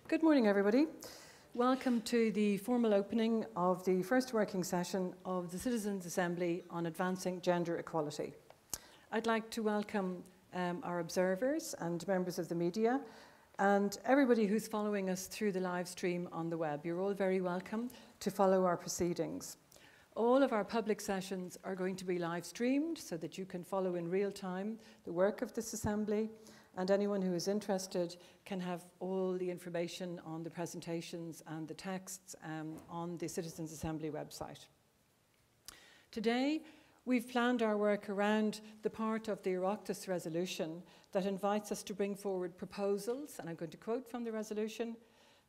Good morning, everybody. Welcome to the formal opening of the first working session of the Citizens' Assembly on Advancing Gender Equality. I'd like to welcome our observers and members of the media and everybody who's following us through the live stream on the web. You're all very welcome to follow our proceedings. All of our public sessions are going to be live streamed so that you can follow in real time the work of this Assembly, and anyone who is interested can have all the information on the presentations and the texts on the Citizens' Assembly website. Today, we've planned our work around the part of the Oireachtas resolution that invites us to bring forward proposals, and I'm going to quote from the resolution,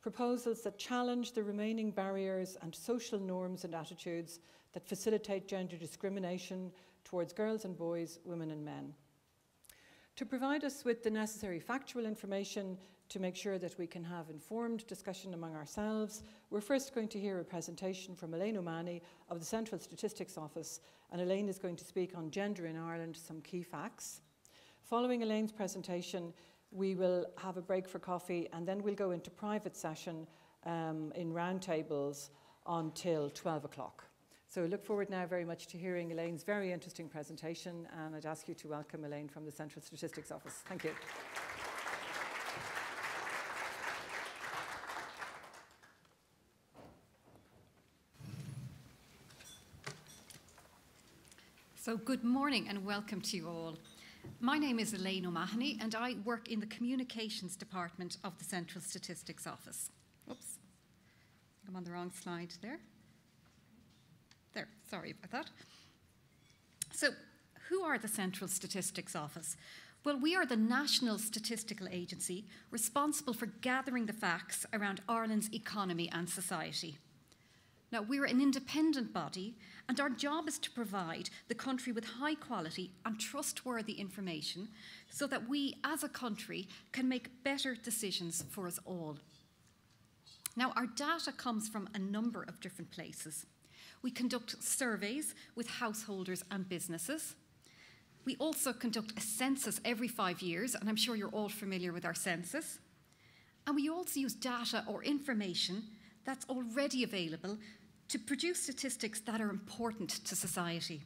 proposals that challenge the remaining barriers and social norms and attitudes that facilitate gender discrimination towards girls and boys, women and men. To provide us with the necessary factual information to make sure that we can have informed discussion among ourselves, we're first going to hear a presentation from Elaine O'Mahony of the Central Statistics Office, and Elaine is going to speak on gender in Ireland, some key facts. Following Elaine's presentation, we will have a break for coffee, and then we'll go into private session in roundtables until 12 o'clock. So I look forward now very much to hearing Elaine's very interesting presentation, and I'd ask you to welcome Elaine from the Central Statistics Office. Thank you. So good morning and welcome to you all. My name is Elaine O'Mahony and I work in the Communications Department of the Central Statistics Office. Oops, I'm on the wrong slide there. There, sorry about that. So, who are the Central Statistics Office? Well, we are the national statistical agency responsible for gathering the facts around Ireland's economy and society. Now, we're an independent body, and our job is to provide the country with high quality and trustworthy information so that we, as a country, can make better decisions for us all. Now, our data comes from a number of different places. We conduct surveys with householders and businesses. We also conduct a census every 5 years, and I'm sure you're all familiar with our census. And we also use data or information that's already available to produce statistics that are important to society.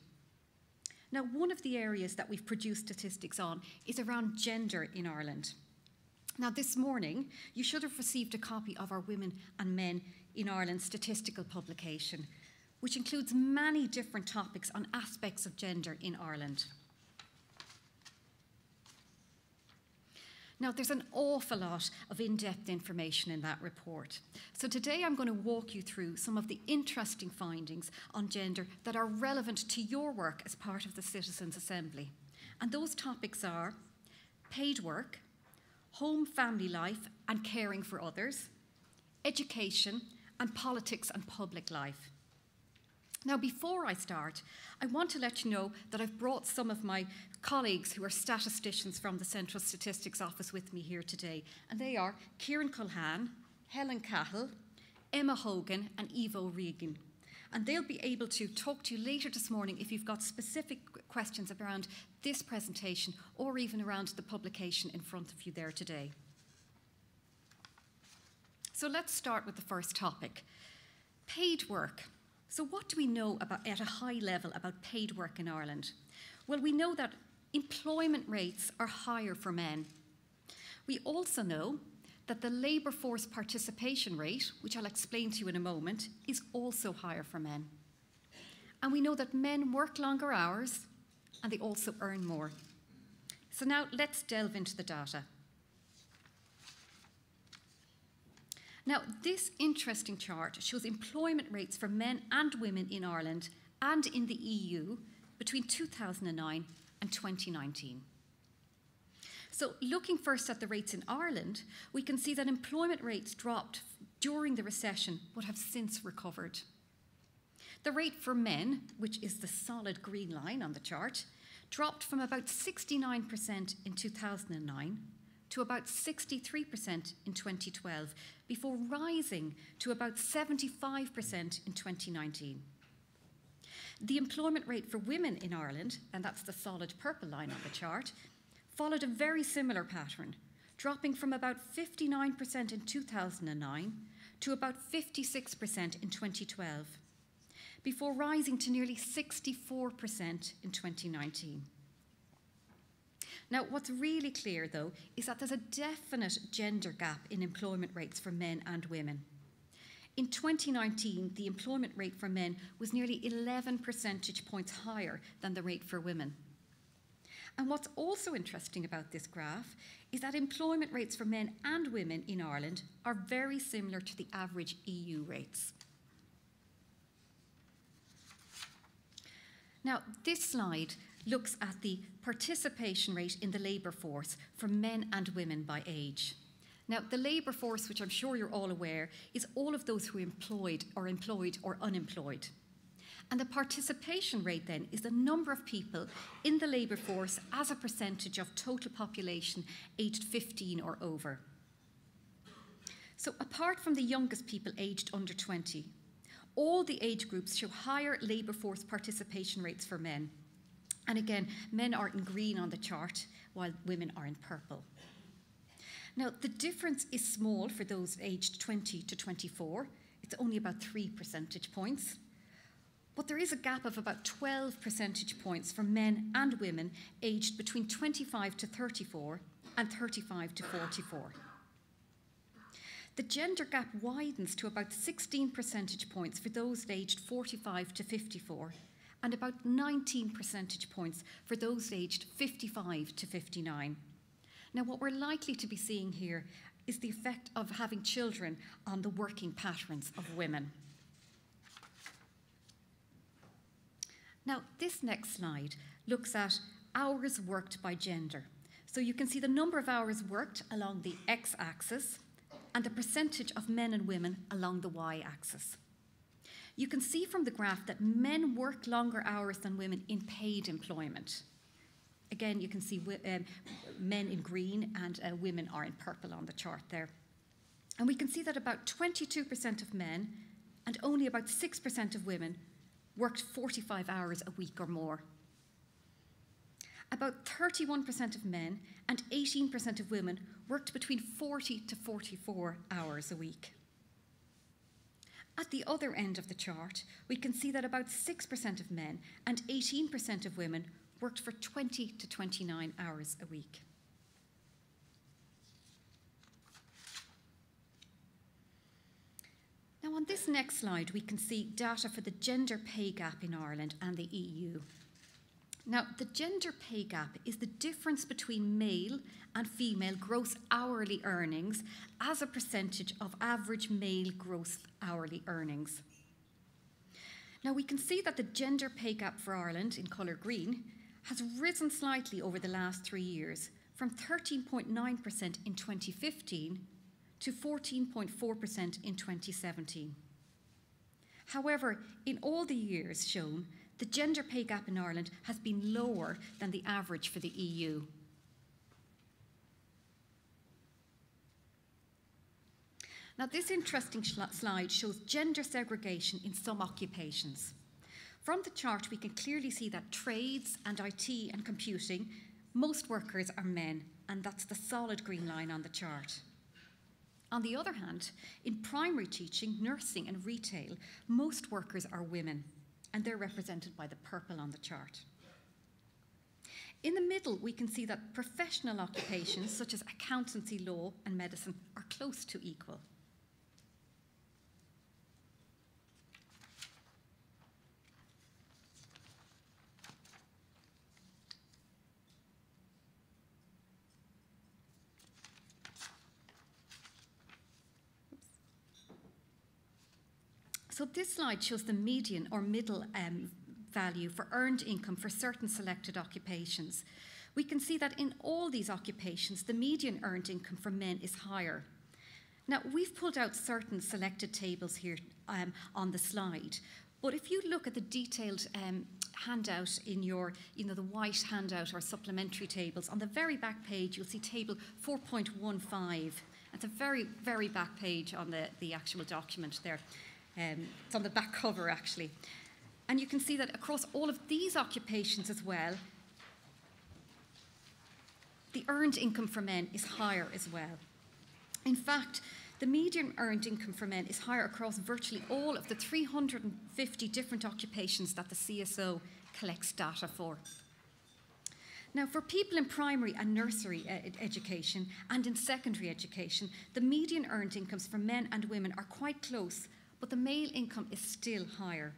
Now, one of the areas that we've produced statistics on is around gender in Ireland. Now, this morning, you should have received a copy of our Women and Men in Ireland statistical publication, which includes many different topics on aspects of gender in Ireland. Now, there's an awful lot of in-depth information in that report. So today I'm going to walk you through some of the interesting findings on gender that are relevant to your work as part of the Citizens' Assembly. And those topics are paid work, home, family life and caring for others, education, and politics and public life. Now, before I start, I want to let you know that I've brought some of my colleagues who are statisticians from the Central Statistics Office with me here today, and they are Kieran Culhane, Helen Cahill, Emma Hogan and Ivo Regan. And they'll be able to talk to you later this morning if you've got specific questions around this presentation or even around the publication in front of you there today. So let's start with the first topic, paid work. So what do we know about, at a high level, about paid work in Ireland? Well, we know that employment rates are higher for men. We also know that the labour force participation rate, which I'll explain to you in a moment, is also higher for men. And we know that men work longer hours and they also earn more. So now let's delve into the data. Now, this interesting chart shows employment rates for men and women in Ireland and in the EU between 2009 and 2019. So, looking first at the rates in Ireland, we can see that employment rates dropped during the recession but have since recovered. The rate for men, which is the solid green line on the chart, dropped from about 69% in 2009 to about 63% in 2012, before rising to about 75% in 2019. The employment rate for women in Ireland, and that's the solid purple line on the chart, followed a very similar pattern, dropping from about 59% in 2009 to about 56% in 2012, before rising to nearly 64% in 2019. Now, what's really clear, though, is that there's a definite gender gap in employment rates for men and women. In 2019, the employment rate for men was nearly 11 percentage points higher than the rate for women. And what's also interesting about this graph is that employment rates for men and women in Ireland are very similar to the average EU rates. Now, this slide looks at the participation rate in the labour force for men and women by age. Now, the labour force, which I'm sure you're all aware, is all of those who are employed or unemployed. And the participation rate then is the number of people in the labour force as a percentage of total population aged 15 or over. So apart from the youngest people aged under 20, all the age groups show higher labour force participation rates for men. And again, men are in green on the chart, while women are in purple. Now, the difference is small for those aged 20 to 24. It's only about 3 percentage points. But there is a gap of about 12 percentage points for men and women aged between 25 to 34 and 35 to 44. The gender gap widens to about 16 percentage points for those aged 45 to 54 and about 19 percentage points for those aged 55 to 59. Now, what we're likely to be seeing here is the effect of having children on the working patterns of women. Now, this next slide looks at hours worked by gender. So you can see the number of hours worked along the x-axis and the percentage of men and women along the y-axis. You can see from the graph that men work longer hours than women in paid employment. Again, you can see men in green and women are in purple on the chart there. And we can see that about 22% of men and only about 6% of women worked 45 hours a week or more. About 31% of men and 18% of women worked between 40 to 44 hours a week. At the other end of the chart, we can see that about 6% of men and 18% of women worked for 20 to 29 hours a week. Now, on this next slide, we can see data for the gender pay gap in Ireland and the EU. Now, the gender pay gap is the difference between male and female gross hourly earnings as a percentage of average male gross hourly earnings. Now, we can see that the gender pay gap for Ireland, in colour green, has risen slightly over the last 3 years, from 13.9% in 2015 to 14.4% in 2017. However, in all the years shown, the gender pay gap in Ireland has been lower than the average for the EU. Now, this interesting slide shows gender segregation in some occupations. From the chart, we can clearly see that trades and IT and computing, most workers are men, and that's the solid green line on the chart. On the other hand, in primary teaching, nursing and retail, most workers are women, and they're represented by the purple on the chart. In the middle, we can see that professional occupations such as accountancy, law and medicine are close to equal. So this slide shows the median or middle value for earned income for certain selected occupations. We can see that in all these occupations, the median earned income for men is higher. Now, we've pulled out certain selected tables here on the slide, but if you look at the detailed handout in your, the white handout or supplementary tables, on the very back page, you'll see table 4.15. It's a very, very back page on the actual document there. It's on the back cover, actually. And you can see that across all of these occupations as well, the earned income for men is higher as well. In fact, the median earned income for men is higher across virtually all of the 350 different occupations that the CSO collects data for. Now, for people in primary and nursery education and in secondary education, the median earned incomes for men and women are quite close, but the male income is still higher.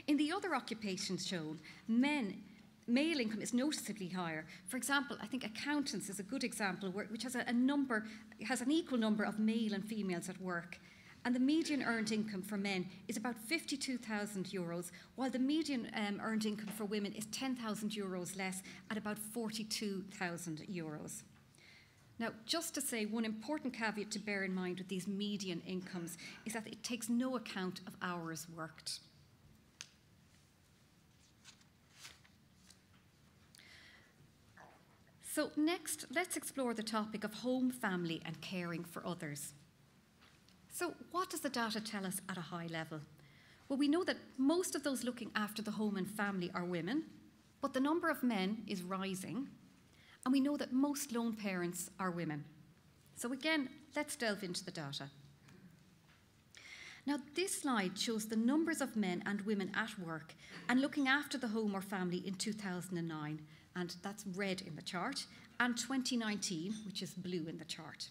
In the other occupations shown, male income is noticeably higher. For example, I think accountants is a good example, which has an equal number of male and females at work. And the median earned income for men is about €52,000, while the median earned income for women is €10,000 less at about €42,000. Now, just to say, one important caveat to bear in mind with these median incomes is that it takes no account of hours worked. So next, let's explore the topic of home, family and caring for others. So what does the data tell us at a high level? Well, we know that most of those looking after the home and family are women, but the number of men is rising, and we know that most lone parents are women. So again, let's delve into the data. Now, this slide shows the numbers of men and women at work and looking after the home or family in 2009, and that's red in the chart, and 2019, which is blue in the chart.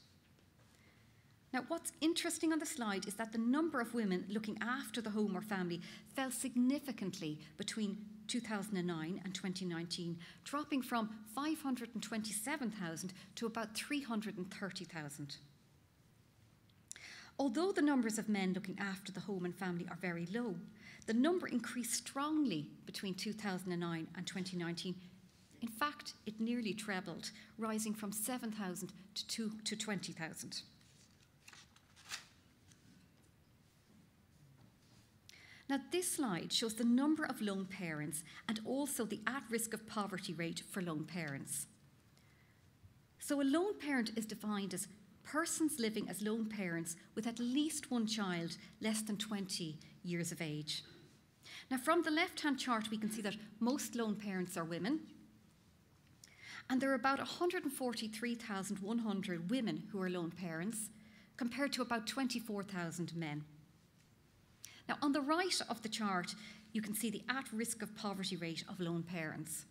Now, what's interesting on the slide is that the number of women looking after the home or family fell significantly between 2009 and 2019, dropping from 527,000 to about 330,000. Although the numbers of men looking after the home and family are very low, the number increased strongly between 2009 and 2019. In fact, it nearly trebled, rising from 7,000 to 20,000. Now, this slide shows the number of lone parents and also the at-risk of poverty rate for lone parents. So a lone parent is defined as persons living as lone parents with at least one child less than 20 years of age. Now, from the left-hand chart, we can see that most lone parents are women, and there are about 143,100 women who are lone parents, compared to about 24,000 men. Now, on the right of the chart, you can see the at-risk of poverty rate of lone parents.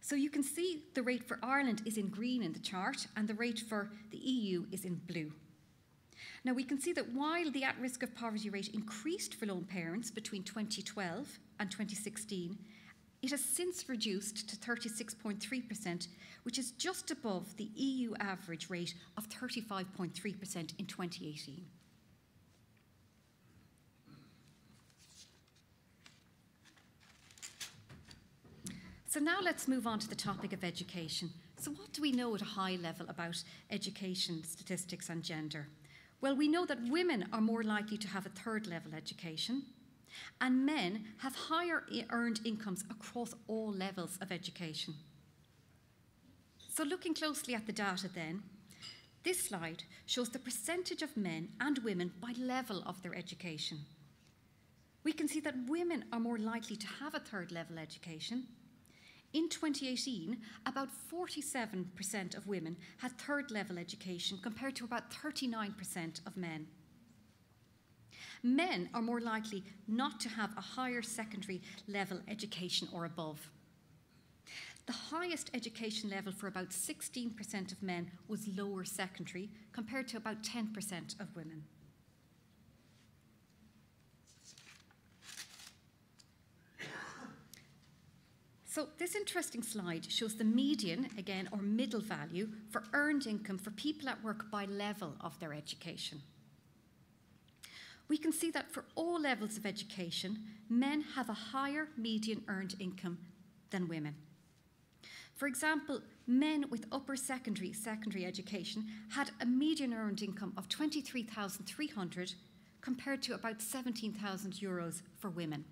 So you can see the rate for Ireland is in green in the chart, and the rate for the EU is in blue. Now, we can see that while the at-risk of poverty rate increased for lone parents between 2012 and 2016, it has since reduced to 36.3%, which is just above the EU average rate of 35.3% in 2018. So now let's move on to the topic of education. So what do we know at a high level about education, statistics and gender? Well, we know that women are more likely to have a third level education, and men have higher earned incomes across all levels of education. So looking closely at the data then, this slide shows the percentage of men and women by level of their education. We can see that women are more likely to have a third level education. In 2018, about 47% of women had third level education compared to about 39% of men. Men are more likely not to have a higher secondary level education or above. The highest education level for about 16% of men was lower secondary compared to about 10% of women. So this interesting slide shows the median, again, or middle value for earned income for people at work by level of their education. We can see that for all levels of education, men have a higher median earned income than women. For example, men with upper secondary education had a median earned income of 23,300 compared to about 17,000 euros for women.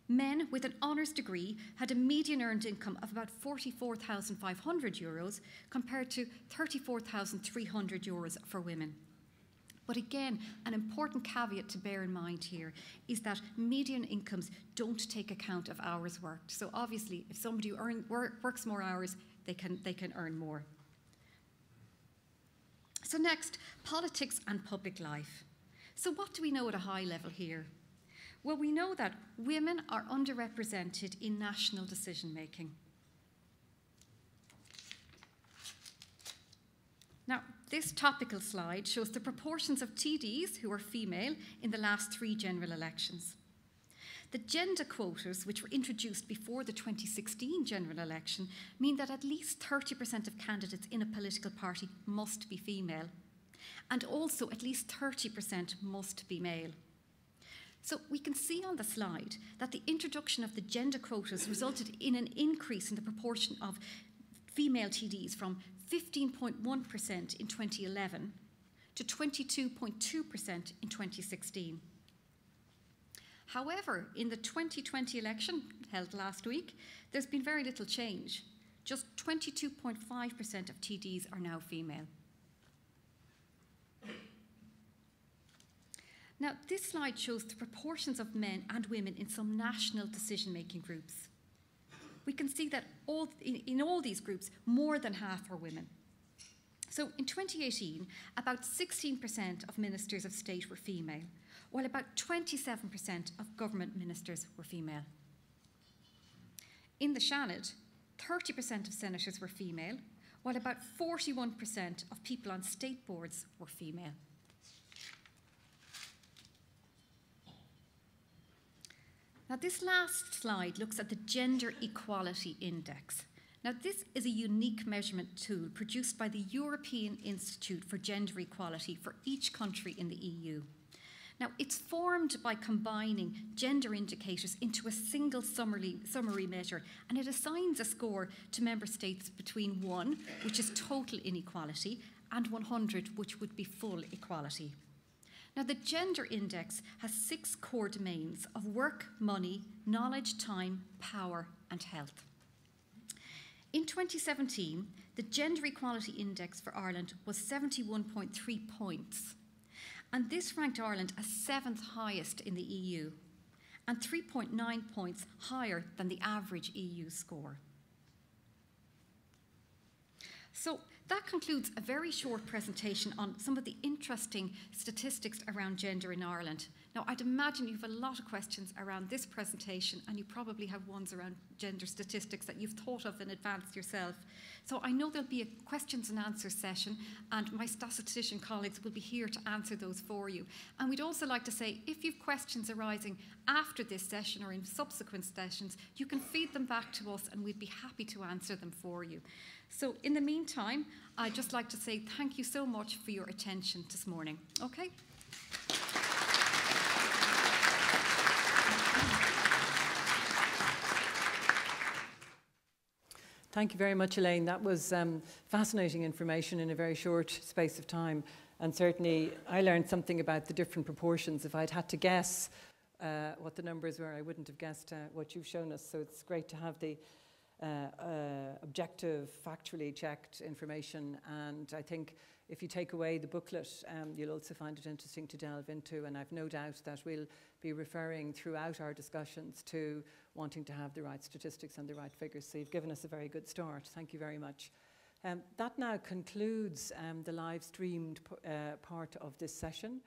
Men with an honours degree had a median earned income of about 44,500 euros compared to 34,300 euros for women. But again, an important caveat to bear in mind here is that median incomes don't take account of hours worked. So obviously, if somebody works more hours, they can earn more. So next, politics and public life. So what do we know at a high level here? Well, we know that women are underrepresented in national decision making. Now, this topical slide shows the proportions of TDs who are female in the last 3 general elections. The gender quotas, which were introduced before the 2016 general election, mean that at least 30% of candidates in a political party must be female, and also at least 30% must be male. So we can see on the slide that the introduction of the gender quotas resulted in an increase in the proportion of female TDs from 15.1% in 2011 to 22.2% in 2016. However, in the 2020 election held last week, there's been very little change. Just 22.5% of TDs are now female. Now, this slide shows the proportions of men and women in some national decision-making groups. We can see that in all these groups, more than half are women. So in 2018, about 16% of ministers of state were female, while about 27% of government ministers were female. In the Seanad, 30% of senators were female, while about 41% of people on state boards were female. Now, this last slide looks at the Gender Equality Index. Now, this is a unique measurement tool produced by the European Institute for Gender Equality for each country in the EU. Now, it's formed by combining gender indicators into a single summary measure, and it assigns a score to member states between 1, which is total inequality, and 100, which would be full equality. Now, the gender index has 6 core domains of work, money, knowledge, time, power, and health. In 2017, the Gender Equality Index for Ireland was 71.3 points, and this ranked Ireland as 7th highest in the EU and 3.9 points higher than the average EU score. So that concludes a very short presentation on some of the interesting statistics around gender in Ireland. Now, I'd imagine you have a lot of questions around this presentation, and you probably have ones around gender statistics that you've thought of in advance yourself. So I know there'll be a questions and answers session, and my statistician colleagues will be here to answer those for you. And we'd also like to say, if you've questions arising after this session or in subsequent sessions, you can feed them back to us, and we'd be happy to answer them for you. So in the meantime, I'd just like to say thank you so much for your attention this morning. Okay? Thank you very much, Elaine. That was fascinating information in a very short space of time. And certainly I learned something about the different proportions. If I'd had to guess what the numbers were, I wouldn't have guessed what you've shown us. So it's great to have the objective, factually checked information. And I think if you take away the booklet, you'll also find it interesting to delve into. And I've no doubt that we'll be referring throughout our discussions to wanting to have the right statistics and the right figures. So you've given us a very good start. Thank you very much. That now concludes the live streamed part of this session.